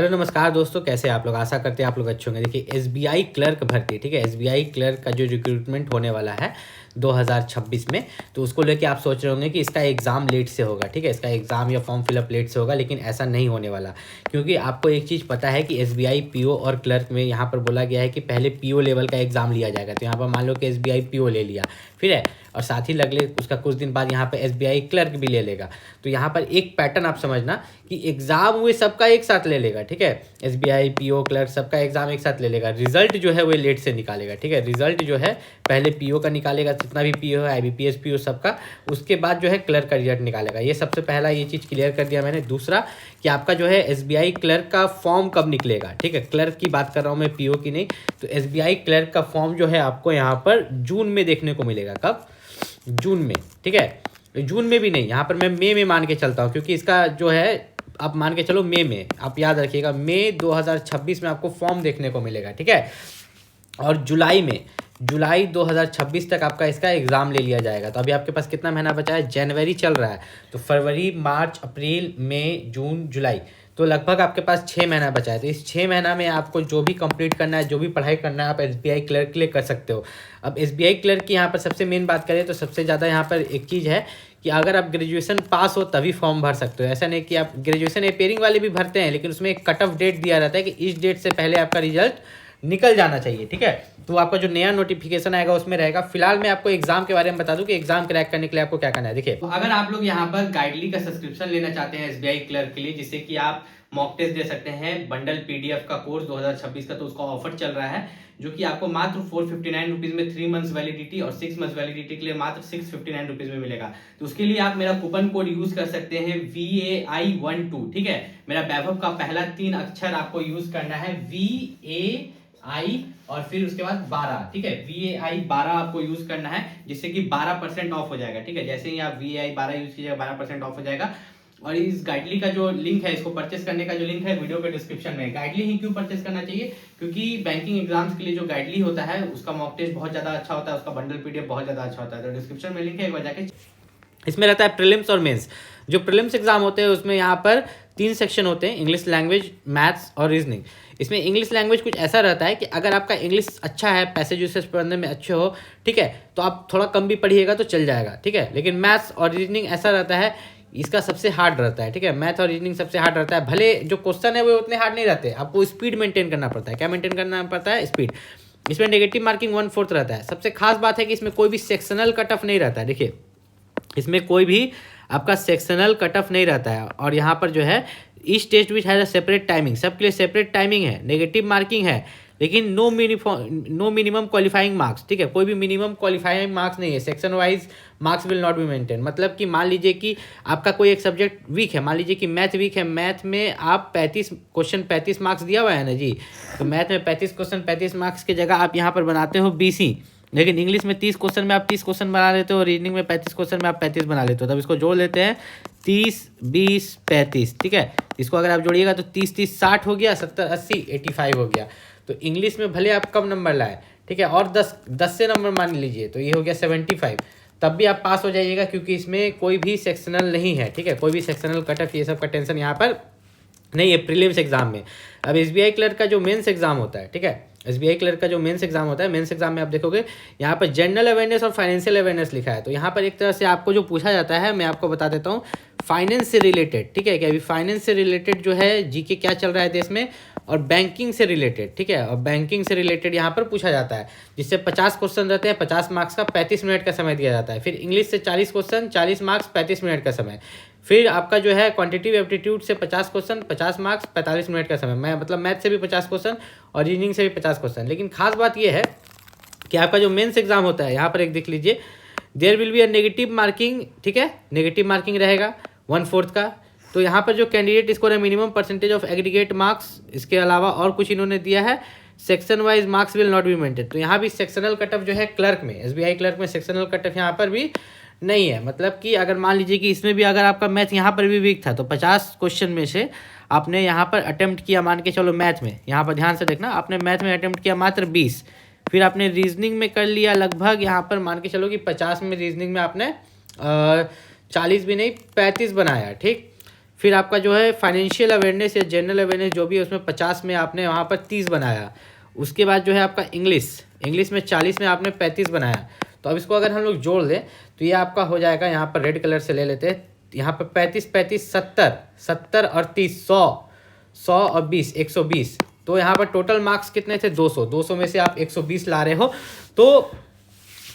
Hello नमस्कार दोस्तों, कैसे आप लोग। आशा करते हैं आप लोग अच्छे होंगे। देखिए एसबीआई क्लर्क भर्ती, ठीक है, एसबीआई क्लर्क का जो रिक्रूटमेंट होने वाला है 2026 में, तो उसको लेके आप सोच रहे होंगे कि इसका एग्ज़ाम लेट से होगा, ठीक है, इसका एग्ज़ाम या फॉर्म फिलअप लेट से होगा, लेकिन ऐसा नहीं होने वाला। क्योंकि आपको एक चीज़ पता है कि एसबीआई पीओ और क्लर्क में यहाँ पर बोला गया है कि पहले पीओ लेवल का एग्ज़ाम लिया जाएगा। तो यहाँ पर मान लो कि एसबीआई पीओ ले लिया, फिर है, और साथ ही लगले उसका कुछ दिन बाद यहाँ पर एसबीआई क्लर्क भी ले लेगा। तो यहाँ पर एक पैटर्न आप समझना कि एग्ज़ाम हुए सबका एक साथ ले लेगा, ठीक है, एसबीआई पीओ क्लर्क सबका एग्ज़ाम एक साथ ले लेगा। रिजल्ट जो है वो लेट से निकालेगा, ठीक है, रिजल्ट जो है पहले पीओ का निकालेगा, जितना भी पीओ है आईबीपीएस पीओ सबका, उसके बाद जो है क्लर्क का रिजल्ट निकालेगा। ये सबसे पहला ये चीज़ क्लियर कर दिया मैंने। दूसरा कि आपका जो है एसबीआई क्लर्क का फॉर्म कब निकलेगा, ठीक है, क्लर्क की बात कर रहा हूँ मैं, पीओ की नहीं। तो एसबीआई क्लर्क का फॉर्म जो है आपको यहाँ पर जून में देखने को मिलेगा। कब? जून में, ठीक है, जून में भी नहीं, यहाँ पर मैं मई में मान के चलता हूँ, क्योंकि इसका जो है आप मान के चलो मई में, आप याद रखिएगा मई 2026 में आपको फॉर्म देखने को मिलेगा, ठीक है। और जुलाई 2026 तक आपका इसका एग्ज़ाम ले लिया जाएगा। तो अभी आपके पास कितना महीना बचा है? जनवरी चल रहा है, तो फरवरी, मार्च, अप्रैल, मई, जून, जुलाई, तो लगभग आपके पास 6 महीना बचा है। तो इस 6 महीना में आपको जो भी कंप्लीट करना है, जो भी पढ़ाई करना है, आप एसबीआई क्लर्क के लिए कर सकते हो। अब एसबीआई क्लर्क की यहाँ पर सबसे मेन बात करें तो सबसे ज़्यादा यहाँ पर एक चीज़ है कि अगर आप ग्रेजुएशन पास हो तभी फॉर्म भर सकते हो। ऐसा नहीं कि आप ग्रेजुएशन अपेयरिंग वाले भी भरते हैं, लेकिन उसमें एक कट ऑफ डेट दिया रहता है कि इस डेट से पहले आपका रिजल्ट निकल जाना चाहिए, ठीक है। तो आपका जो नया नोटिफिकेशन आएगा उसमें रहेगा। फिलहाल मैं आपको एग्जाम के बारे में बता दूं कि एग्जाम क्रैक करने के लिए आपको क्या करना है। देखिए, तो अगर आप लोग यहाँ पर गाइडली का सब्सक्रिप्शन लेना चाहते हैं एसबीआई क्लर्क के लिए, जिससे कि आप मॉक टेस्ट दे सकते हैं, बंडल पीडीएफ का कोर्स 2026 का, तो उसका ऑफर चल रहा है, जो कि आपको मात्र 459 रुपीज में 3 मंथ्स वैलिडिटी और 6 मंथ्स वैलिडिटी के लिए मात्र 659 रुपीज में मिलेगा। तो उसके लिए आप मेरा कूपन कोड यूज कर सकते हैं VAI12, ठीक है। मेरा वैभव का पहला 3 अक्षर आपको यूज करना है, VAI और फिर उसके बाद 12, ठीक है, VAI 12 आपको यूज करना है, जिससे कि 12% ऑफ हो जाएगा, ठीक है। जैसे ही आप VAI 12 यूज कीजिएगा 12% ऑफ हो जाएगा। और इस गाइडली का जो लिंक है, इसको परचेस करने का जो लिंक है वीडियो के डिस्क्रिप्शन में। गाइडली ही क्यों परचेस करना चाहिए? क्योंकि बैंकिंग एग्जाम्स के लिए जो गाइडली होता है उसका मॉक टेस्ट बहुत ज्यादा अच्छा होता है, उसका बंडल पीडीएफ बहुत ज्यादा अच्छा होता है। तो डिस्क्रिप्शन में लिंक है, एक बार जाके। इसमें रहता है प्रीलिम्स और मेंस। जो प्रीलिम्स एग्जाम होते हैं उसमें यहाँ पर 3 सेक्शन होते हैं, इंग्लिश लैंग्वेज, मैथ्स और रीजनिंग। इसमें इंग्लिश लैंग्वेज कुछ ऐसा रहता है कि अगर आपका इंग्लिश अच्छा है, पैसेज यूसेज पढ़ने में अच्छे हो, ठीक है, तो आप थोड़ा कम भी पढ़िएगा तो चल जाएगा, ठीक है। लेकिन मैथ्स और रीजनिंग ऐसा रहता है, इसका सबसे हार्ड रहता है, ठीक है, मैथ और रीजनिंग सबसे हार्ड रहता है। भले जो क्वेश्चन है वो उतने हार्ड नहीं रहते, आपको स्पीड मेंटेन करना पड़ता है। क्या मेंटेन करना पड़ता है? स्पीड। इसमें नेगेटिव मार्किंग 1/4 रहता है। सबसे खास बात है कि इसमें कोई भी सेक्शनल कट ऑफ नहीं रहता है। देखिए, इसमें कोई भी आपका सेक्शनल कट ऑफ नहीं रहता है। और यहाँ पर जो है each test which has a separate timing, सबके लिए सेपरेट टाइमिंग है, नेगेटिव मार्किंग है, लेकिन नो मिनिमम क्वालिफाइंग मार्क्स, ठीक है, कोई भी मिनिमम क्वालिफाइंग मार्क्स नहीं है। Section wise marks will not be maintain. मतलब कि मान लीजिए कि आपका कोई एक सब्जेक्ट वीक है, मान लीजिए कि मैथ वीक है, मैथ में आप 35 क्वेश्चन 35 मार्क्स दिया हुआ है ना जी, तो मैथ में 35 क्वेश्चन 35 मार्क्स की जगह आप यहाँ पर बनाते हो 20 ही, लेकिन इंग्लिश में 30 क्वेश्चन में आप 30 क्वेश्चन बना लेते हो, रीजनिंग में 35 क्वेश्चन में आप 35 बना लेते हो। तब इसको जोड़ लेते हैं 30, 20, 35, ठीक है। इसको अगर आप जोड़िएगा तो 30, 30, 60 हो गया, 70, 80, 85 हो गया। तो इंग्लिश में भले आप कम नंबर लाए, ठीक है, और 10 से नंबर मान लीजिए, तो ये हो गया 75, तब भी आप पास हो जाइएगा, क्योंकि इसमें कोई भी सेक्शनल नहीं है, ठीक है, कोई भी सेक्शनल कट ऑफ ये सब का टेंशन यहाँ पर नहीं है प्रीलिम्स एग्जाम में। अब एसबीआई क्लर्क का जो मेंस एग्जाम होता है, ठीक है, एसबीआई क्लर्क का जो मेंस एग्जाम होता है, मेंस एग्जाम में आप देखोगे यहाँ पर जनरल अवेयरनेस और फाइनेंशियल अवेयरनेस लिखा है। तो यहाँ पर एक तरह से आपको जो पूछा जाता है, मैं आपको बता देता हूँ, फाइनेंस से रिलेटेड, ठीक है, कि अभी फाइनेंस से रिलेटेड जो है जीके क्या चल रहा है देश में, और बैंकिंग से रिलेटेड, ठीक है, और बैंकिंग से रिलेटेड यहाँ पर पूछा जाता है, जिससे 50 क्वेश्चन रहते हैं, 50 मार्क्स का 35 मिनट का समय दिया जाता है। फिर इंग्लिश से 40 क्वेश्चन, 40 मार्क्स, 35 मिनट का समय। फिर आपका जो है क्वांटिटिव एप्टीट्यूड से 50 क्वेश्चन, 50 मार्क्स, 45 मिनट का समय। मैं मतलब मैथ से भी 50 क्वेश्चन और रीजनिंग से भी 50 क्वेश्चन। लेकिन खास बात यह है कि आपका जो मेंस एग्जाम होता है, यहाँ पर एक देख लीजिए, there will be a negative marking, ठीक है, नेगेटिव मार्किंग रहेगा 1/4 का। तो यहाँ पर जो कैंडिडेट स्कोर है minimum percentage of aggregate marks, इसके अलावा और कुछ इन्होंने दिया है, section wise marks will not be maintain. तो यहाँ भी सेक्शनल कट ऑफ जो है क्लर्क में, एसबीआई क्लर्क में सेक्शनल कट ऑफ यहाँ पर भी नहीं है। मतलब कि अगर मान लीजिए कि इसमें भी अगर आपका मैथ यहाँ पर भी वीक था, तो 50 क्वेश्चन में से आपने यहाँ पर अटेम्प्ट किया, मान के चलो मैथ में, यहाँ पर ध्यान से देखना, आपने मैथ में अटेम्प्ट किया मात्र 20, फिर आपने रीजनिंग में कर लिया लगभग यहाँ पर मान के चलो कि 50 में रीजनिंग में आपने 40 भी नहीं 35 बनाया, ठीक। फिर आपका जो है फाइनेंशियल अवेयरनेस या जनरल अवेयरनेस जो भी है उसमें 50 में आपने वहाँ पर 30 बनाया। उसके बाद जो है आपका इंग्लिश में 40 में आपने 35 बनाया। तो अब इसको अगर हम लोग जोड़ लें तो ये आपका हो जाएगा, यहाँ पर रेड कलर से ले लेते हैं, यहाँ पर 35 70 और 30 100 और 20 120। तो यहाँ पर टोटल मार्क्स कितने थे? 200 में से आप 120 ला रहे हो, तो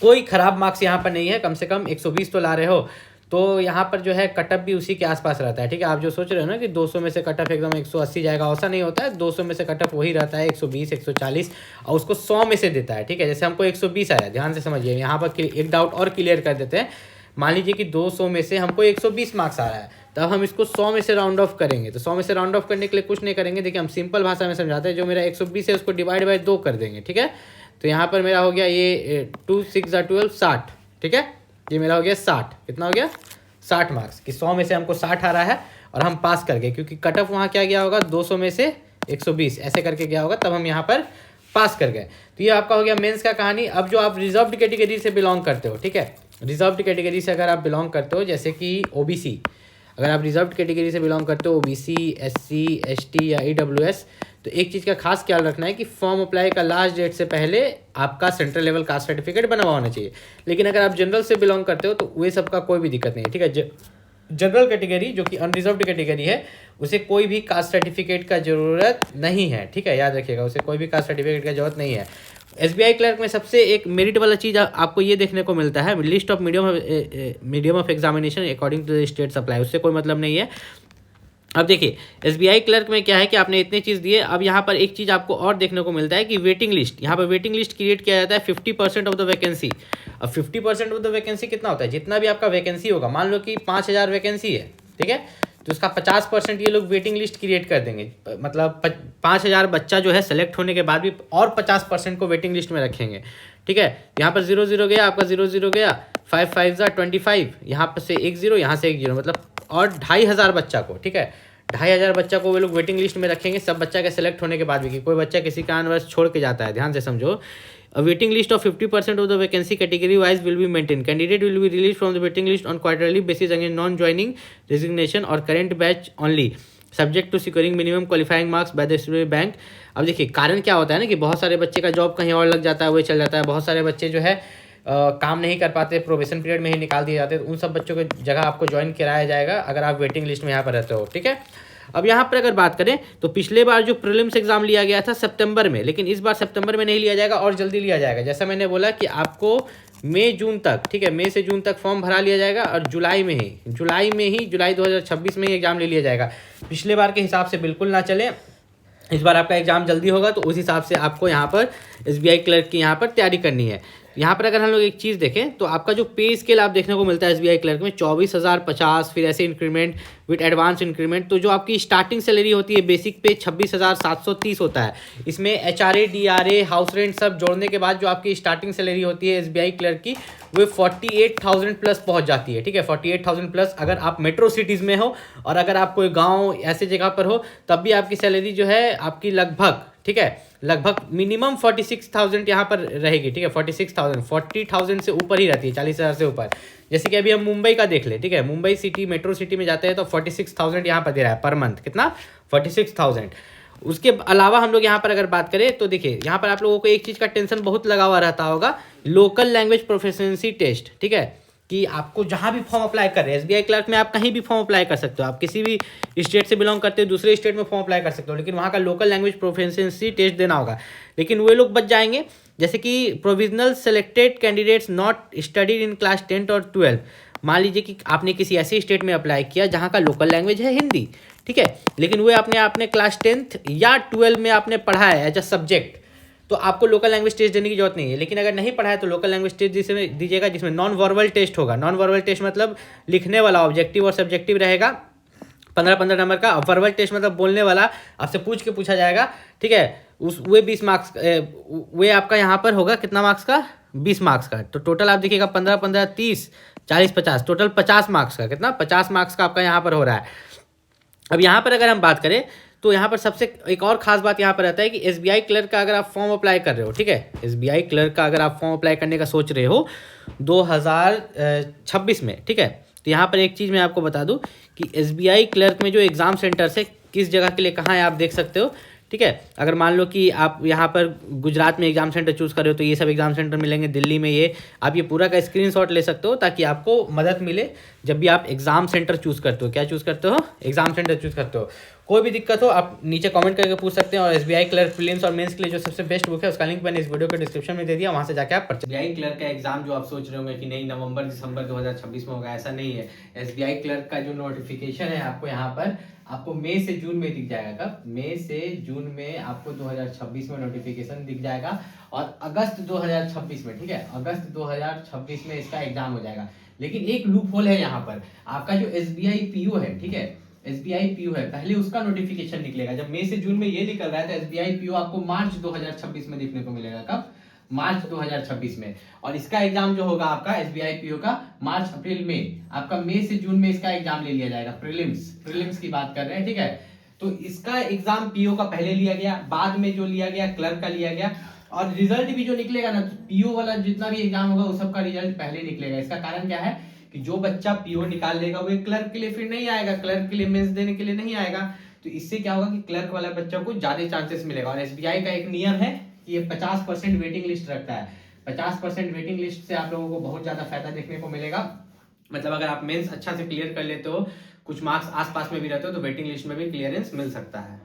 कोई ख़राब मार्क्स यहाँ पर नहीं है, कम से कम 120 तो ला रहे हो। तो यहाँ पर जो है कटअप भी उसी के आसपास रहता है, ठीक है। आप जो सोच रहे हो ना कि 200 में से कटअप एकदम 180 जाएगा, ऐसा नहीं होता है। 200 में से कटअप वही रहता है 120 140, और उसको 100 में से देता है, ठीक है। जैसे हमको 120 आया, ध्यान से समझिए, यहाँ पर एक डाउट और क्लियर कर देते हैं। मान लीजिए कि 200 में से हमको 120 मार्क्स आ रहा है, तब हम इसको 100 में से राउंड ऑफ करेंगे। तो 100 में से राउंड ऑफ करने के लिए कुछ नहीं करेंगे, देखिए हम सिंपल भाषा में समझाते हैं। जो मेरा 120 है उसको डिवाइड बाय 2 कर देंगे, ठीक है। तो यहाँ पर मेरा हो गया ये 2 6 12 60, ठीक है। ये मेरा हो गया 60, कितना हो गया? 60 मार्क्स, कि 100 में से हमको 60 आ रहा है और हम पास कर गए, क्योंकि कट ऑफ वहाँ क्या गया होगा? 200 में से 120 ऐसे करके गया होगा, तब हम यहाँ पर पास कर गए। तो ये आपका हो गया मेंस का कहानी। अब जो आप रिजर्व्ड कैटेगरी से बिलोंग करते हो, ठीक है, रिजर्व्ड कैटेगरी से अगर आप बिलोंग करते हो, जैसे कि ओबीसी, अगर आप रिजर्व्ड कैटेगरी से बिलोंग करते हो, ओबीसी एससी एसटी या ईडब्ल्यूएस, तो एक चीज़ का खास ख्याल रखना है कि फॉर्म अप्लाई का लास्ट डेट से पहले आपका सेंट्रल लेवल कास्ट सर्टिफिकेट बना हुआ होना चाहिए। लेकिन अगर आप जनरल से बिलोंग करते हो तो वे सब का कोई भी दिक्कत नहीं है, ठीक है। जनरल कैटेगरी जो कि अनरिजर्व्ड कैटेगरी है, उसे कोई भी कास्ट सर्टिफिकेट का ज़रूरत नहीं है, ठीक है, याद रखिएगा, उसे कोई भी कास्ट सर्टिफिकेट का जरूरत नहीं है। एसबीआई क्लर्क में सबसे एक मेरिट वाला चीज़ आपको ये देखने को मिलता है, list of medium of examination according to the state supply, उससे कोई मतलब नहीं है। अब देखिए एसबीआई क्लर्क में क्या है कि आपने इतनी चीज़ दिए। अब यहाँ पर एक चीज़ आपको और देखने को मिलता है कि वेटिंग लिस्ट, यहाँ पर वेटिंग लिस्ट क्रिएट किया जाता है 50% ऑफ द वैकेंसी। अब 50% ऑफ द वैकेंसी कितना होता है? जितना भी आपका वैकेंसी होगा, मान लो कि 5000 वैकेंसी है, ठीक है, तो उसका 50% ये लोग वेटिंग लिस्ट क्रिएट कर देंगे। मतलब 5000 बच्चा जो है सेलेक्ट होने के बाद भी और 50% को वेटिंग लिस्ट में रखेंगे, ठीक है। यहाँ पर 0 गया, आपका 0 गया, 5 5 25, यहाँ पर से 1 0, यहाँ से 1 0, मतलब और 2500 बच्चा को, ठीक है, 2500 बच्चा को वे लोग वेटिंग लिस्ट में रखेंगे, सब बच्चा के सेलेक्ट होने के बाद भी, कि कोई बच्चा किसी कारणवश छोड़ के जाता है, ध्यान से समझो। A waiting list of 50% of the vacancy category wise will be maintained. Candidate will be released from the waiting list on quarterly basis against non-joining, resignation or current batch only, subject to securing minimum qualifying marks by the student bank. अब देखिए कारण क्या होता है ना कि बहुत सारे बच्चे का जॉब कहीं और लग जाता है, वो चल जाता है। बहुत सारे बच्चे जो है काम नहीं कर पाते, प्रोबेशन पीरियड में ही निकाल दिए जाते हैं। तो उन सब बच्चों की जगह आपको ज्वाइन कराया जाएगा अगर आप वेटिंग लिस्ट में यहाँ पर रहते हो, ठीक है। अब यहाँ पर अगर बात करें तो पिछले बार जो प्रीलिम्स एग्जाम लिया गया था सितंबर में, लेकिन इस बार सितंबर में नहीं लिया जाएगा और जल्दी लिया जाएगा। जैसा मैंने बोला कि आपको मई जून तक, ठीक है, मई से जून तक फॉर्म भरा लिया जाएगा और जुलाई 2026 में ही एग्जाम ले लिया जाएगा। पिछले बार के हिसाब से बिल्कुल ना चले, इस बार आपका एग्जाम जल्दी होगा, तो उस हिसाब से आपको यहाँ पर एसबीआई क्लर्क की यहाँ पर तैयारी करनी है। यहाँ पर अगर हम लोग एक चीज़ देखें तो आपका जो पे स्केल आप देखने को मिलता है एसबीआई क्लर्क में 24,050, फिर ऐसे इंक्रीमेंट विद एडवांस इंक्रीमेंट। तो जो आपकी स्टार्टिंग सैलरी होती है बेसिक पे 26,730 होता है। इसमें एचआरए डीआरए हाउस रेंट सब जोड़ने के बाद जो आपकी स्टार्टिंग सैलरी होती है एसबीआई क्लर्क की, वो 48,000 प्लस पहुंच जाती है, ठीक है, 48,000 प्लस अगर आप मेट्रो सिटीज़ में हो, और अगर आप कोई गाँव ऐसे जगह पर हो तब भी आपकी सैलरी जो है आपकी लगभग, ठीक है, लगभग मिनिमम 46,000 यहाँ पर रहेगी, ठीक है, 40,000 से ऊपर ही रहती है, 40,000 से ऊपर। जैसे कि अभी हम मुंबई का देख ले, ठीक है, मुंबई सिटी मेट्रो सिटी में जाते हैं तो 46,000 यहाँ पर दे रहा है पर मंथ, कितना? 46,000। उसके अलावा हम लोग यहाँ पर अगर बात करें तो देखिए यहाँ पर आप लोगों को एक चीज़ का टेंशन बहुत लगा हुआ रहता होगा, लोकल लैंग्वेज प्रोफिशिएंसी टेस्ट, ठीक है, कि आपको जहाँ भी फॉर्म अप्लाई कर रहे हैं एसबीआई क्लर्क में, आप कहीं भी फॉर्म अप्लाई कर सकते हो। आप किसी भी स्टेट से बिलोंग करते हो, दूसरे स्टेट में फॉर्म अप्लाई कर सकते हो, लेकिन वहाँ का लोकल लैंग्वेज प्रोफिशिएंसी टेस्ट देना होगा। लेकिन वे लोग बच जाएंगे, जैसे कि provisional selected candidates not studied in class 10 और 12। मान लीजिए कि आपने किसी ऐसे स्टेट में अप्लाई किया जहाँ का लोकल लैंग्वेज है हिंदी, ठीक है, लेकिन वो आपने क्लास 10 या 12 में आपने पढ़ा है एज अ सब्जेक्ट, तो आपको लोकल लैंग्वेज टेस्ट देने की जरूरत नहीं है। लेकिन अगर नहीं पढ़ा है तो लोकल लैंग्वेज टेस्ट जिसमें दीजिएगा, जिसमें नॉन वर्बल टेस्ट होगा। नॉन वर्बल टेस्ट मतलब लिखने वाला, ऑब्जेक्टिव और सब्जेक्टिव रहेगा, 15-15 नंबर का। वर्बल टेस्ट मतलब बोलने वाला, आपसे पूछ के पूछा जाएगा, ठीक है, वे 20 मार्क्स, वे आपका यहाँ पर होगा कितना मार्क्स का? 20 मार्क्स का। तो टोटल आप देखिएगा 15-15 30 40 50, टोटल 50 मार्क्स का, कितना? 50 मार्क्स का आपका यहाँ पर हो रहा है। अब यहाँ पर अगर हम बात करें तो यहाँ पर सबसे एक और खास बात यहाँ पर रहता है कि एसबीआई क्लर्क का अगर आप फॉर्म अप्लाई कर रहे हो, ठीक है, एसबीआई क्लर्क का अगर आप फॉर्म अप्लाई करने का सोच रहे हो 2026 में, ठीक है, तो यहाँ पर एक चीज़ मैं आपको बता दूँ कि SBI क्लर्क में जो एग्ज़ाम सेंटर्स है किस जगह के लिए कहाँ है आप देख सकते हो, ठीक है। अगर मान लो कि आप यहाँ पर गुजरात में एग्जाम सेंटर चूज़ कर रहे हो तो ये सब एग्जाम सेंटर मिलेंगे, दिल्ली में ये, आप ये पूरा का स्क्रीनशॉट ले सकते हो ताकि आपको मदद मिले जब भी आप एग्जाम सेंटर चूज़ करते हो। क्या चूज़ करते हो? एग्जाम सेंटर चूज़ करते हो। कोई भी दिक्कत हो आप नीचे कमेंट करके पूछ सकते हैं। और SBI क्लर्क प्रीलिम्स और मेंस के लिए जो सबसे बेस्ट बुक है उसका लिंक मैंने इस वीडियो के डिस्क्रिप्शन में दे दिया, वहाँ से जाकर आप परचेज। SBI क्लर्क का एग्जाम जो आप सोच रहे होंगे कि नहीं नवंबर दिसंबर 2026 में होगा, ऐसा नहीं है। SBI क्लर्क का जो नोटिफिकेशन है आपको यहाँ पर आपको मई से जून में दिख जाएगा। कब? मई से जून में आपको 2026 में नोटिफिकेशन दिख जाएगा और अगस्त 2026 में, ठीक है, अगस्त 2026 में इसका एग्जाम हो जाएगा। लेकिन एक लूप होल है यहाँ पर, आपका जो SBI PO है, ठीक है, SBI PO है, पहले उसका नोटिफिकेशन निकलेगा। जब मई से जून में ये निकल रहा है तो SBI PO आपको मार्च 2026 में देखने को मिलेगा। कब? मार्च 2026 में। और इसका एग्जाम जो होगा आपका SBI PO का मार्च अप्रैल में, आपका मई से जून में इसका एग्जाम ले लिया जाएगा। प्रीलिम्स की बात कर रहे हैं, ठीक है। तो इसका एग्जाम PO का पहले लिया गया, बाद में जो लिया गया क्लर्क का लिया गया, और रिजल्ट भी जो निकलेगा ना, PO वाला जितना भी एग्जाम होगा वो सबका रिजल्ट पहले निकलेगा। इसका कारण क्या है कि जो बच्चा PO निकाल लेगा वो क्लर्क के लिए फिर नहीं आएगा, क्लर्क के लिए मेंस देने के लिए नहीं आएगा। तो इससे क्या होगा कि क्लर्क वाला बच्चा को ज्यादा चांसेस मिलेगा। और SBI का एक नियम है कि ये 50% वेटिंग लिस्ट रखता है। 50% वेटिंग लिस्ट से आप लोगों को बहुत ज्यादा फायदा देखने को मिलेगा। मतलब अगर आप मेंस अच्छा से क्लियर कर लेते हो, कुछ मार्क्स आसपास में भी रहते हो, तो वेटिंग लिस्ट में भी क्लियरेंस मिल सकता है।